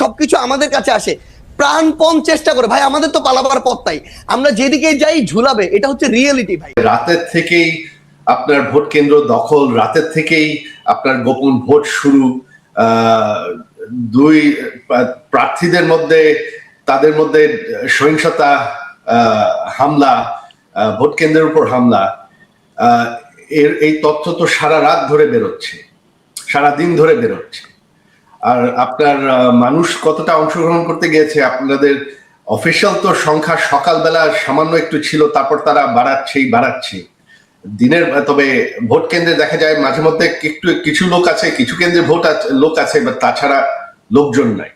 সবকিছু আমাদের কাছে আসে, প্রাণপণ চেষ্টা করে। ভাই আমাদের তো পালাবার পথ নাই, আমরা যেদিকে যাই ঝুলাবে, এটা হচ্ছে রিয়েলিটি ভাই। রাতের থেকেই আপনার ভোট কেন্দ্র দখল, রাতের থেকেই আপনার গোপন ভোট শুরু, দুই প্রার্থীদের মধ্যে তাদের মধ্যে সহিংসতা, হামলা, ভোট কেন্দ্রের উপর হামলা, এই তথ্য তো সারা রাত ধরে বেরোচ্ছে, সারা দিন ধরে বেরোচ্ছে। আর আপনার মানুষ কতটা অংশগ্রহণ করতে গিয়েছে, আপনাদের অফিসিয়াল তো সংখ্যা সকালবেলা সামান্য একটু ছিল, তারপর তারা বাড়াচ্ছে দিনের। তবে ভোট কেন্দ্রে দেখা যায় মাঝে মধ্যে একটু কিছু লোক আছে, কিছু কেন্দ্রে লোক আছে, বা তাছাড়া লোকজন নাই।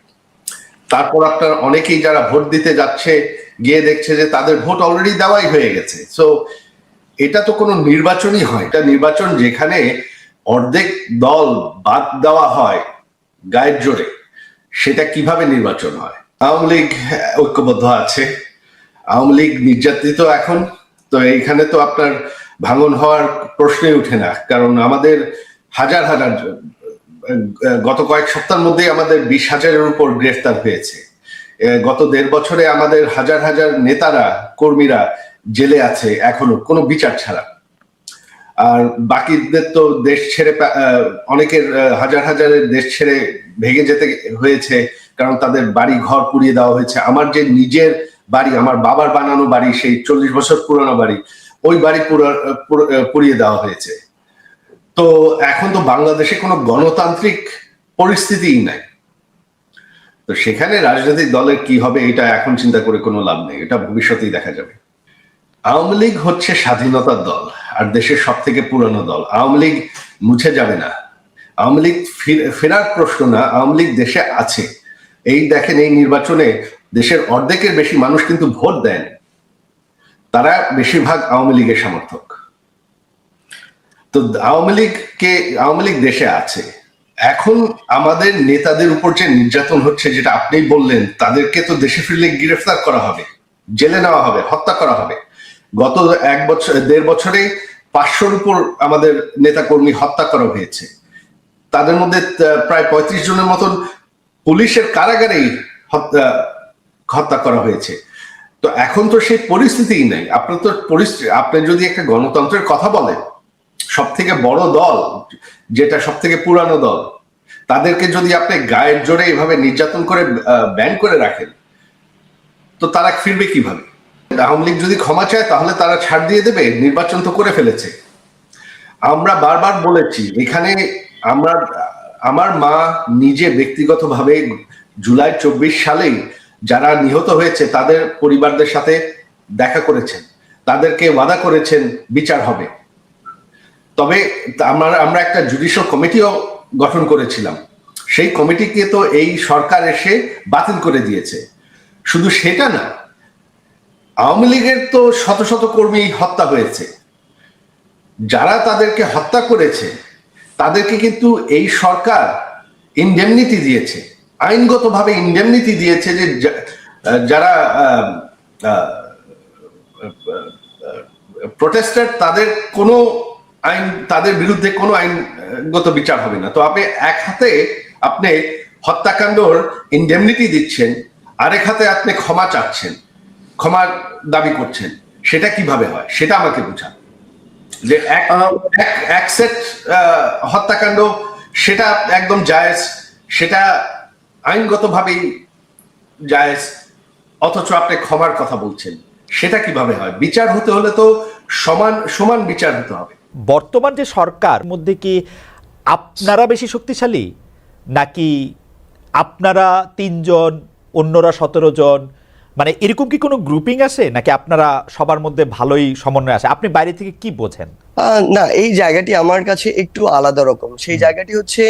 তারপর আপনার অনেকেই যারা ভোট দিতে যাচ্ছে গিয়ে দেখছে যে তাদের ভোট অলরেডি দেওয়াই হয়ে গেছে। সো এটা তো কোনো নির্বাচনই হয়, এটা নির্বাচন যেখানে অর্ধেক দল বাদ দেওয়া হয় গায়ের জোরে, সেটা কিভাবে নির্বাচন হয়? আওয়ামী লীগ ঐক্যবদ্ধ আছে, আওয়ামী লীগ নির্যাতিত এখন, তো এইখানে তো আপনার ভাঙন হওয়ার প্রশ্নই উঠে না। কারণ আমাদের হাজার হাজার, গত কয়েক সপ্তাহের মধ্যেই আমাদের 20,000-এর উপর গ্রেফতার হয়েছে। গত 1.5 বছরে আমাদের হাজার হাজার নেতারা, কর্মীরা জেলে আছে এখনো কোনো বিচার ছাড়া। আর বাকিদের তো দেশ ছেড়ে, অনেকের হাজার হাজারের দেশ ছেড়ে ভেঙে যেতে হয়েছে, কারণ তাদের বাড়ি ঘর পুড়িয়ে দেওয়া হয়েছে। আমার যে নিজের বাড়ি, আমার বাবার বানানো বাড়ি, সেই 40 বছর পুরানো বাড়ি, ওই বাড়ি পুড়িয়ে দেওয়া হয়েছে। তো এখন তো বাংলাদেশে কোনো গণতান্ত্রিক পরিস্থিতিই নাই। তো সেখানে রাজনৈতিক দলের কি হবে এটা এখন চিন্তা করে কোনো লাভ নেই, এটা ভবিষ্যতেই দেখা যাবে। আওয়ামী লীগ হচ্ছে স্বাধীনতার দল আর দেশের সব থেকে পুরানো দল। আওয়ামী লীগ মুছে যাবে না, আওয়ামী লীগ ফেরার প্রশ্ন না, আওয়ামী লীগ দেশে আছে। এই দেখেন, এই নির্বাচনে দেশের অর্ধেকের বেশি মানুষ কিন্তু ভোট দেন, তারা বেশিরভাগ আওয়ামী লীগের সমর্থক। তো আওয়ামী লীগ দেশে আছে। এখন আমাদের নেতাদের উপর যে নির্যাতন হচ্ছে, যেটা আপনি বললেন, তাদেরকে তো দেশে ফিরলে গ্রেফতার করা হবে, জেলে নেওয়া হবে, হত্যা করা হবে। গত 1.5 বছরে 500-র উপর আমাদের নেতাকর্মী হত্যা করা হয়েছে। তাদের মধ্যে প্রায় 35 জনের মতন পুলিশের কারাগারেই হত্যা করা হয়েছে। তো এখন তো সেই পরিস্থিতিই নাই। আপনি যদি একটা গণতন্ত্রের কথা বলেন, সব থেকে বড় দল, যেটা সব থেকে পুরানো দল, তাদেরকে যদি আপনি গায়ের জোরে এভাবে নির্যাতন করে ব্যান করে রাখেন, তো তারা ফিরবে কিভাবে? আওয়ামী লীগ যদি ক্ষমা চায় তাহলে তারা ছাড় দিয়ে দেবে, নির্বাচন তো করে ফেলেছে। আমরা বারবার বলেছি, এখানে আমার মা নিজে ব্যক্তিগতভাবে জুলাই 24 সালেই যারা নিহত হয়েছে তাদের পরিবারদের সাথে দেখা করেছেন, তাদেরকে ওয়াদা করেছেন বিচার হবে। তবে আমরা একটা জুডিশিয়াল কমিটিও গঠন করেছিলাম, সেই কমিটিকে তো এই সরকার এসে বাতিল করে দিয়েছে। শুধু সেটা না, আওয়ামী লীগের তো শত শত কর্মী হত্যা হয়েছে, যারা তাদেরকে হত্যা করেছে তাদেরকে কিন্তু এই সরকার ইনডেমনিটি দিয়েছে, আইনগতভাবে ইনডেমনিটি দিয়েছে, যে যারা প্রোটেস্টার, তাদের বিরুদ্ধে কোনো আইনগত বিচার হবে না। তো আপনি এক হাতে আপনি হত্যাকাণ্ডর ইনডেমনিটি দিচ্ছেন, আরেক হাতে আপনি ক্ষমা চাচ্ছেন, ক্ষমার দাবি করছেন, সেটা কিভাবে হয় সেটা আমাকে বোঝান। যে এক সেট হত্যাকাণ্ড, সেটা একদম জায়েজ, সেটা আইনগতভাবেই জায়েজ, অথচ আপনি ক্ষমার কথা বলছেন, সেটা কিভাবে হয়? বিচার হতে হলে তো সমান বিচার হতে হবে। বর্তমান যে সরকার মধ্যে কি আপনারা বেশি শক্তিশালী, নাকি আপনারা 3 জন, অন্যরা 17 জন, মানে এরকম কি কোনো গ্রুপিং আছে, নাকি আপনারা সবার মধ্যে ভালোই সমন্বয় আছে? আপনি বাইরে থেকে কি বোঝেন? না, এই জায়গাটি আমার কাছে একটু আলাদা রকম। সেই জায়গাটি হচ্ছে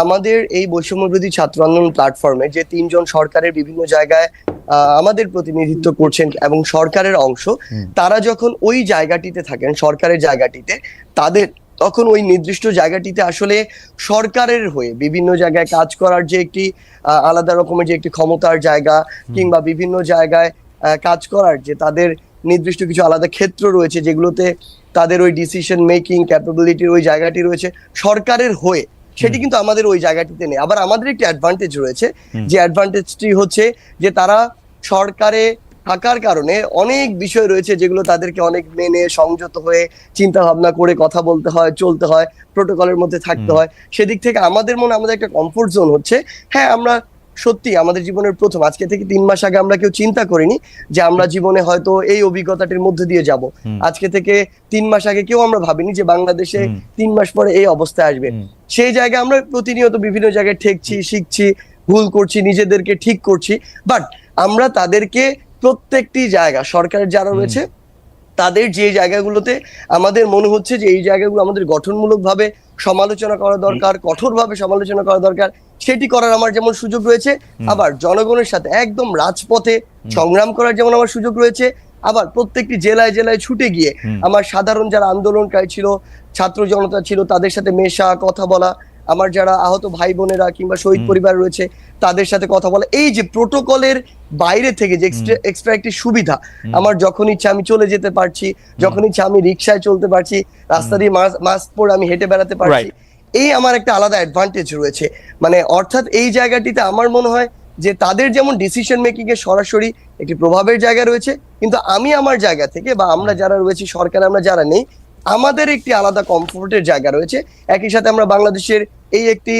আমাদের এই বৈষম্যবিরোধী ছাত্র আন্দোলন প্ল্যাটফর্মে যে 3 জন সরকারের বিভিন্ন জায়গায় আমাদের প্রতিনিধিত্ব করছেন এবং সরকারের অংশ, তারা যখন ওই জায়গাটিতে থাকেন, সরকারের জায়গাটিতে, তাদের তখন ওই নির্দিষ্ট জায়গাটিতে আসলে সরকারের হয়ে বিভিন্ন জায়গায় কাজ করার যে একটি আলাদা রকমের যে একটি ক্ষমতার জায়গা, কিংবা বিভিন্ন জায়গায় কাজ করার যে তাদের নির্দিষ্ট কিছু আলাদা ক্ষেত্র রয়েছে, যেগুলোতে তাদের ওই ডিসিশন মেকিং ক্যাপাবিলিটির ওই জায়গাটি রয়েছে সরকারের হয়ে। সেটি কিন্তু আমাদের ওই জায়গাটিতে নেই। আবার আমাদের একটি অ্যাডভান্টেজ রয়েছে, যে অ্যাডভান্টেজটি হচ্ছে যে তারা সরকারে থাকার কারণে অনেক বিষয় রয়েছে যেগুলো তাদেরকে অনেক মেনে সংযত হয়ে চিন্তা ভাবনা করে কথা বলতে হয়, চলতে হয়, প্রোটোকলের মধ্যে থাকতে হয়। সেদিক থেকে আমাদের আমাদের একটা কমফোর্ট জোন হচ্ছে। হ্যাঁ, আমরা সত্যি আমাদের জীবনের প্রথম, আজকে থেকে 3 মাস আগে আমরা কেউ চিন্তা করিনি যে আমরা জীবনে হয়তো এই অভিজ্ঞতাটির মধ্যে দিয়ে যাব। আজকে থেকে 3 মাস আগে কেউ আমরা ভাবিনি যে বাংলাদেশে 3 মাস পরে এই অবস্থায় আসবে। সেই জায়গায় আমরা প্রতিনিয়ত বিভিন্ন জায়গায় ঠেকছি, শিখছি, ভুল করছি, নিজেদেরকে ঠিক করছি। বাট আমরা তাদেরকে প্রত্যেকটি জায়গা, সরকারের যারা রয়েছে তাদের যে জায়গাগুলোতে আমাদের মনে হচ্ছে যে এই জায়গাগুলো আমাদের গঠনমূলক ভাবে সমালোচনা করা দরকার, কঠোরভাবে সমালোচনা করা দরকার, সেটি করার আমার যেমন সুযোগ রয়েছে, আবার জনগণের সাথে একদম রাজপথে সংগ্রাম করার যেমন আমার সুযোগ রয়েছে, আবার প্রত্যেকটি জেলায় জেলায় ছুটে গিয়ে আমার সাধারণ যারা আন্দোলনকারী ছিল, ছাত্র জনতা ছিল, তাদের সাথে মেশা, কথা বলা, আমার যারা আহত ভাই বোনেরা কিংবা শহীদ পরিবার রয়েছে তাদের সাথে কথা বলা, এই যে প্রোটোকলের বাইরে থেকে যে এক্সট্রা একটি সুবিধা, আমার যখন ইচ্ছা আমি চলে যেতে পারছি, যখন ইচ্ছা আমি রিক্সায় চলতে পারছি, রাস্তা দিয়ে মাস্ক পরে আমি হেঁটে বেড়াতে পারছি, এই আমার একটা আলাদা অ্যাডভান্টেজ রয়েছে। অর্থাৎ এই জায়গাটিতে আমার মনে হয় যে তাদের যেমন ডিসিশন মেকিং এ সরাসরি একটি প্রভাবের জায়গা রয়েছে, কিন্তু আমি আমার জায়গা থেকে বা আমরা যারা রয়েছি সরকার, আমরা যারা নেই, আমাদের একটি আলাদা কমফোর্টের জায়গা রয়েছে। একই সাথে আমরা বাংলাদেশের এই একটি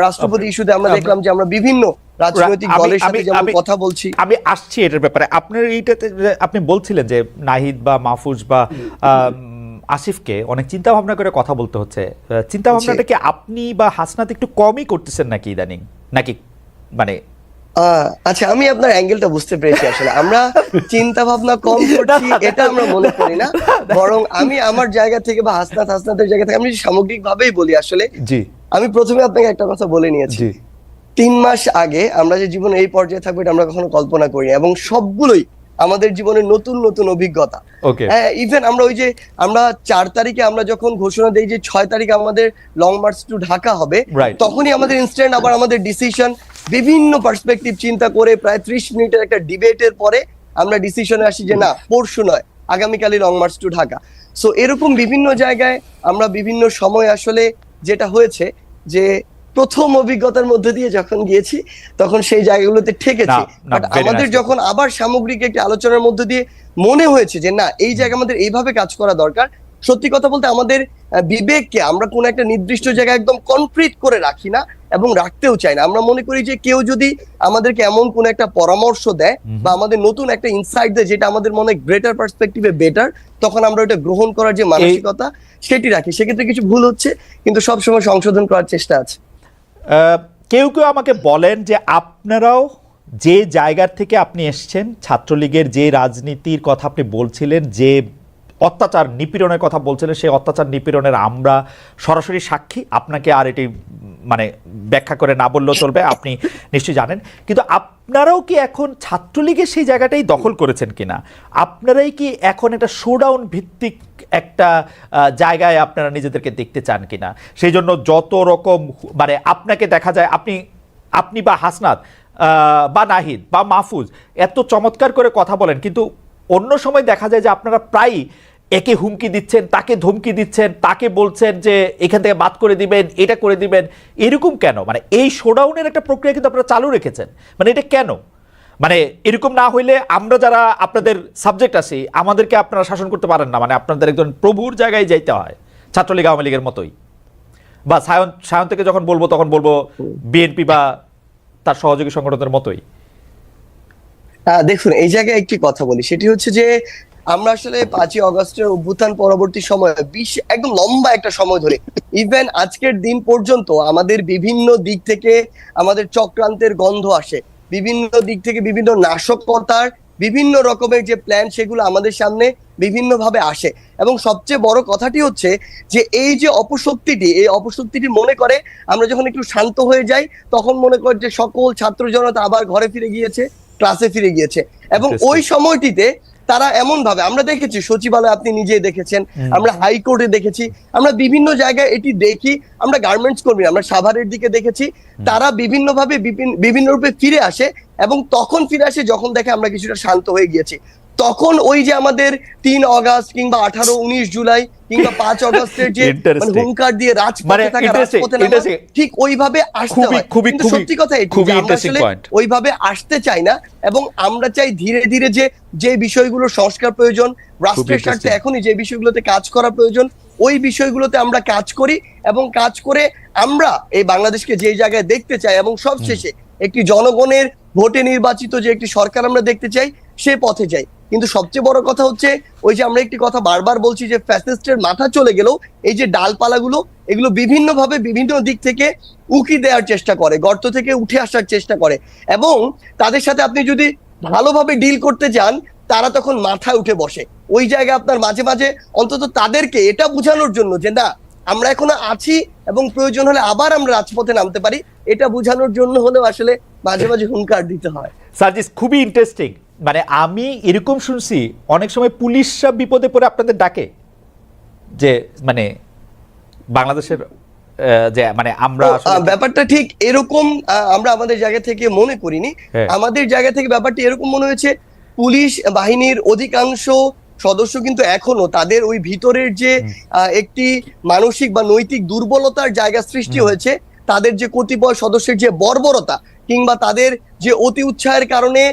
রাষ্ট্রপতি ইস্যুতে আমরা দেখলাম যে আমরা বিভিন্ন রাজনৈতিক দলের সাথে যেমন কথা বলছি। আমি আসছি এটার ব্যাপারে। আপনার এইটাতে আপনি বলছিলেন যে নাহিদ বা মাহফুজ বা আসিফকে অনেক চিন্তা ভাবনা করে কথা বলতে হচ্ছে। চিন্তা ভাবনাটা কি আপনি বা হাসনাত একটু কমই করতেছেন নাকি ইদানিং, নাকি আচ্ছা, আমি আপনার অ্যাঙ্গেলটা বুঝতে পেরেছি। আসলে আমরা চিন্তা ভাবনা কম করছি এটা আমরা মনে করি না, বরং আমি আমার জায়গা থেকে বা হাসনাতের জায়গা থেকে আমি সামগ্রিক ভাবেই বলি। আসলে আমি প্রথমে আপনাকে একটা কথা বলে নিয়েছি, 3 মাস আগে আমরা যে জীবনে এই পর্যায়ে থাকবো এটা আমরা কখনো কল্পনা করিনি, এবং সবগুলোই আমাদের জীবনের নতুন নতুন অভিজ্ঞতা। ইভেন আমরা ওই যে আমরা 4 তারিখে আমরা যখন ঘোষণা দেই যে 6 তারিখে আমাদের লং মার্চ টু ঢাকা হবে, তখনই আমাদের ইনস্ট্যান্ট আবার আমাদের ডিসিশন বিভিন্ন পার্সপেক্টিভ চিন্তা করে প্রায় 30 মিনিটের একটা ডিবেটের পরে আমরা ডিসিশনে আসি যে না, পরশু নয়, আগামীকালই long march to Dhaka. So এরকম বিভিন্ন জায়গায় আমরা বিভিন্ন সময় আসলে যেটা হয়েছে যে প্রথম অভিজ্ঞতার মধ্যে দিয়ে যখন গিয়েছি তখন সেই জায়গাগুলোতে ঠেকেছি, বাট আমাদের যখন আবার সামগ্রিক একটি আলোচনার মধ্যে দিয়ে মনে হয়েছে যে না, এই জায়গা আমাদের এইভাবে কাজ করা দরকার। সত্যি কথা বলতে আমাদের বিবেককে আমরা কোন একটা নির্দিষ্ট জায়গায় একদম কনক্রিট করে রাখি না এবং রাখতেও চাই না। আমরা মনে করি যে কেউ যদি আমাদেরকে এমন কোন একটা পরামর্শ দেয় বা আমাদের নতুন একটা ইনসাইট দেয় যেটা আমাদের মনে গ্রেটার পার্সপেক্টিভে বেটার, তখন আমরা ওটা গ্রহণ করার যে মানসিকতা সেটি রাখি। সেক্ষেত্রে কিছু ভুল হচ্ছে, কিন্তু সবসময় সংশোধন করার চেষ্টা আছে। কেউ কেউ আমাকে বলেন যে আপনারাও যে জায়গার থেকে আপনি এসছেন, ছাত্রলীগের যে রাজনীতির কথা আপনি বলছিলেন, যে অত্যাচার নিপীড়নের কথা বলছিলেন, সেই অত্যাচার নিপীড়নের আমরা সরাসরি সাক্ষী। আপনাকে আর এটি ব্যাখ্যা করে না বললেও চলবে, আপনি নিশ্চয়ই জানেন। কিন্তু আপনারাও কি এখন ছাত্রলীগের সেই জায়গাটাই দখল করেছেন কিনা? আপনারাই কি এখন একটা শোডাউন ভিত্তিক একটা জায়গায় আপনারা নিজেদেরকে দেখতে চান কিনা? সেই জন্য যত রকম আপনাকে দেখা যায়, আপনি বা হাসনাত বা নাহিদ বা মাহফুজ এত চমৎকার করে কথা বলেন, কিন্তু অন্য সময় দেখা যায় যে আপনারা প্রায় একে হুমকি দিচ্ছেন, তাকে ধমকি দিচ্ছেন, তাকে বলছেন যে এখান থেকে বাদ করে দিবেন, এটা করে দিবেন। এরকম কেন? এই শোডাউনের একটা প্রক্রিয়া কিন্তু আপনারা চালু রেখেছেন, এটা কেন? এরকম না হইলে আমরা যারা আপনাদের সাবজেক্ট আছি, আমাদেরকে আপনারা শাসন করতে পারেন না। আপনাদের একজন প্রভুর জায়গায় যাইতে হয়, ছাত্রলীগ আওয়ামী লীগের মতোই। বা সায়ন থেকে যখন বলবো তখন বলবো বিএনপি বা তার সহযোগী সংগঠনের মতোই। দেখুন, এই জায়গায় একটি কথা বলি, সেটি হচ্ছে যে আমরা আসলে 5ই অগস্টের অভ্যুত্থান পরবর্তী সময় একদম লম্বা একটা সময় ধরে ইভেন আজকের দিন পর্যন্ত আমাদের বিভিন্ন দিক থেকে আমাদের চক্রান্তের গন্ধ আসে, বিভিন্ন দিক থেকে বিভিন্ন নাশকতার বিভিন্ন রকমের যে প্ল্যান সেগুলো আমাদের সামনে বিভিন্ন ভাবে আসে। এবং সবচেয়ে বড় কথাটি হচ্ছে যে এই যে অপশক্তিটি মনে করে আমরা যখন একটু শান্ত হয়ে যাই তখন মনে করে যে সকল ছাত্র জনতা আবার ঘরে ফিরে গিয়েছে, ক্লাসে ফিরে গিয়েছে। এবং ওই সময়টিতে তারা এমন ভাবে, আমরা দেখেছি সচিবালয়, আপনি নিজেই দেখেছেন, আমরা হাইকোর্টে দেখেছি, আমরা বিভিন্ন জায়গায় এটি দেখি, আমরা গার্মেন্টস কর্মী, আমরা সাভারের দিকে দেখেছি, তারা বিভিন্ন ভাবে বিভিন্ন রূপে ফিরে আসে এবং তখন ফিরে আসে যখন দেখে আমরা কিছুটা শান্ত হয়ে গিয়েছি। তখন ওই যে আমাদের 3 অগাস্ট কিংবা 18, 19 জুলাই কিংবা 5 অগস্টের যে Interesting. হুঙ্কার দিয়ে রাজপথে মানে থাকা, interesting, রাজপথে নামা, interesting. ঠিক ওইভাবে আসতে হয়। কিন্তু সত্যি কথা এটি খুবই যে আমরা interesting আসলে point. ওইভাবে আসতে চাই না, এবং আমরা চাই ধীরে ধীরে যে বিষয়গুলো সংস্কার প্রয়োজন, রাষ্ট্রের স্বার্থে interesting. এখনই যে বিষয়গুলোতে কাজ করা প্রয়োজন, ওই বিষয়গুলোতে আমরা কাজ করি, এবং কাজ করে আমরা এই বাংলাদেশকে যে জায়গায় দেখতে চাই, এবং সবশেষে একটি জনগণের ভোটে নির্বাচিত যে একটি সরকার আমরা দেখতে চাই, সে পথে যাই। কিন্তু সবচেয়ে বড় কথা হচ্ছে ওই যে আমরা একটি কথা বারবার বলছি যে ফ্যাসিস্টের মাথা চলে গেলেও এই যে ডালপালাগুলো, এগুলো বিভিন্নভাবে বিভিন্ন দিক থেকে উকি দেওয়ার চেষ্টা করে, গর্ত থেকে উঠে আসার চেষ্টা করে, এবং তাদের সাথে আপনি যদি ভালোভাবে ডিল করতে চান, তারা তখন মাথায় উঠে বসে। ওই জায়গায় আপনার মাঝে মাঝে অন্তত তাদেরকে এটা বোঝানোর জন্য যে না, আমরা এখনো আছি এবং প্রয়োজন হলে আবার আমরা রাজপথে নামতে পারি, এটা বোঝানোর জন্য হলেও আসলে মাঝে মাঝে হুঙ্কার দিতে হয়। সার্জিস, খুবই ইন্টারেস্টিং। মানে আমি এরকম শুনছি অনেক সময় পুলিশরা বিপদে পড়ে আপনাদের ডাকে, যে মানে বাংলাদেশের যে মানে আমরা ব্যাপারটা ঠিক এরকম আমরা আমাদের জায়গা থেকে মনে করিনি। আমাদের জায়গা থেকে ব্যাপারটি এরকম মনে হয়েছে, পুলিশ বাহিনীর অধিকাংশ সদস্য কিন্তু এখনো তাদের ওই ভিতরের যে একটি মানসিক বা নৈতিক দুর্বলতার জায়গা সৃষ্টি হয়েছে, তাদের যে কতিপয় সদস্যের যে বর্বরতা কিংবা তাদের যে অতি উৎসাহের কারণে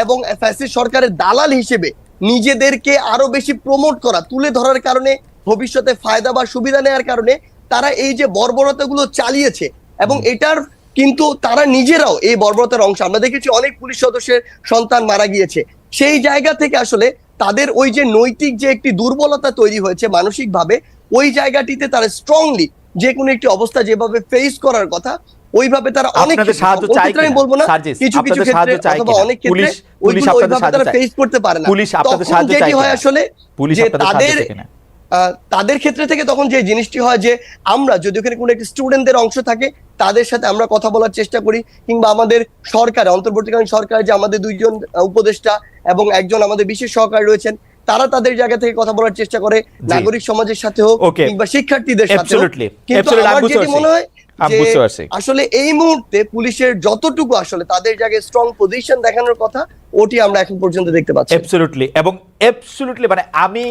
এবং ফ্যাসিস্ট সরকারের দালাল হিসেবে নিজেদেরকে আরো বেশি প্রমোট করা, তুলে ধরার কারণে, ভবিষ্যতে ফায়দা বা সুবিধা নেওয়ার কারণে তারা এই যে বর্বরতাগুলো চালিয়েছে, এবং এটার কিন্তু তারা নিজেরাও এই বর্বরতার অংশ। আমরা দেখেছি অনেক পুলিশ সদস্যের সন্তান মারা গিয়েছে। সেই জায়গা থেকে আসলে তাদের ওই যে নৈতিক যে একটি দুর্বলতা তৈরি হয়েছে মানসিকভাবে, ওই জায়গাটিতে তারা স্ট্রংলি যে কোনো একটি অবস্থা যেভাবে ফেস করার কথা, ওইভাবে তারা অনেক সাহায্য চাই, আমি বলবো না কিছু কিছু ক্ষেত্রে অথবা অনেক ক্ষেত্রে ওইভাবে তারা ফেস করতে পারে না। পুলিশ আপনাদের সাহায্য চাই, যেটি হয় আসলে পুলিশ যে আপনাদের তাদের ক্ষেত্রে থেকে তখন যে জিনিসটি হয় যে আমরা যদি ওখানে কোনো একটি স্টুডেন্টদের অংশ থাকে, তাদের সাথে আমরা কথা বলার চেষ্টা করি, কিংবা আমাদের সরকার, অন্তর্বর্তীকালীন সরকার যে আমাদের 2 জন উপদেষ্টা এবং একজন আমাদের বিশেষ সহকারী রয়েছেন, তারা তাদের জায়গা থেকে কথা বলার চেষ্টা করে, নাগরিক সমাজের সাথে হোক কিংবা শিক্ষার্থীদের সাথে হোক। কিন্তু আমার যেটি মনে হয় আসলে এই মুহূর্তে পুলিশের যতটুকু আসলে তাদের জায়গায় স্ট্রং পজিশন দেখানোর কথা, ওটি আমরা এখন পর্যন্ত দেখতে পাচ্ছি। অ্যাবসলিউটলি, এবং অ্যাবসলিউটলি মানে আমি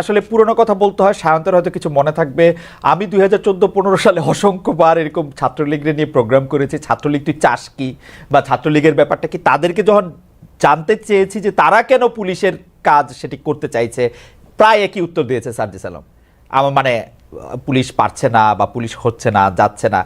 আসলে পুরনো কথা বলতে হয়, সায়ন্তের হয়তো কিছু মনে থাকবে, আমি 2014-15 সালে অসংখ্যবার এরকম ছাত্রলীগের নিয়ে প্রোগ্রাম করেছি। ছাত্রলীগ তুই চাস কি, বা ছাত্রলীগের ব্যাপারটা কি, তাদেরকে যখন জানতে চেয়েছি যে তারা কেন পুলিশের কাজ সেটি করতে চাইছে, প্রায় একই উত্তর দিয়েছে সার্জিস আলম। আমার মানে পুলিশ পারছে না বা পুলিশ হচ্ছে না, যাচ্ছে না।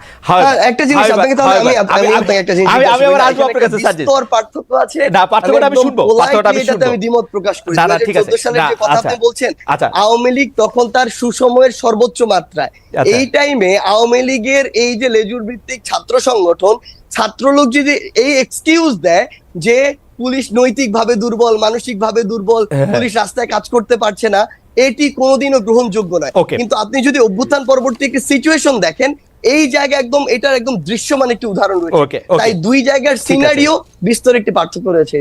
একটা জিনিস আপনাকে তাহলে আমি আপনাকে একটা জিনিস আমি আবার আসবো আপনার কাছে সার্জিস। তোর পার্থক্য আছে না, পার্থক্যটা আমি শুনবো, পার্থক্যটা আমি শুনবো। আমি দ্বিমত প্রকাশ করি। না ঠিক আছে, 2014 সালের যে কথা আপনি বলছেন, আচ্ছা, আওয়ামী লীগ তখন তার সুসময়ের সর্বোচ্চ মাত্রায়। এই টাইমে আওয়ামী লীগের এই যে লেজুর ভিত্তিক ছাত্র সংগঠন, ছাত্রলোক যদি এই এক্সকিউজ দেয় যে পুলিশ নৈতিকভাবে দুর্বল, মানসিকভাবে দুর্বল, পুলিশ রাস্তায় কাজ করতে পারছে না, এটি কোনোদিনও গ্রহণযোগ্য নয়। কিন্তু আপনি যদি অভ্যুত্থান পরবর্তী একটি সিচুয়েশন দেখেন, এই জায়গা একদম এটার একদম দৃশ্যমান একটি উদাহরণ রয়েছে। তাই দুই জায়গার সিনারিও বিস্তর একটি পার্থক্য রয়েছে।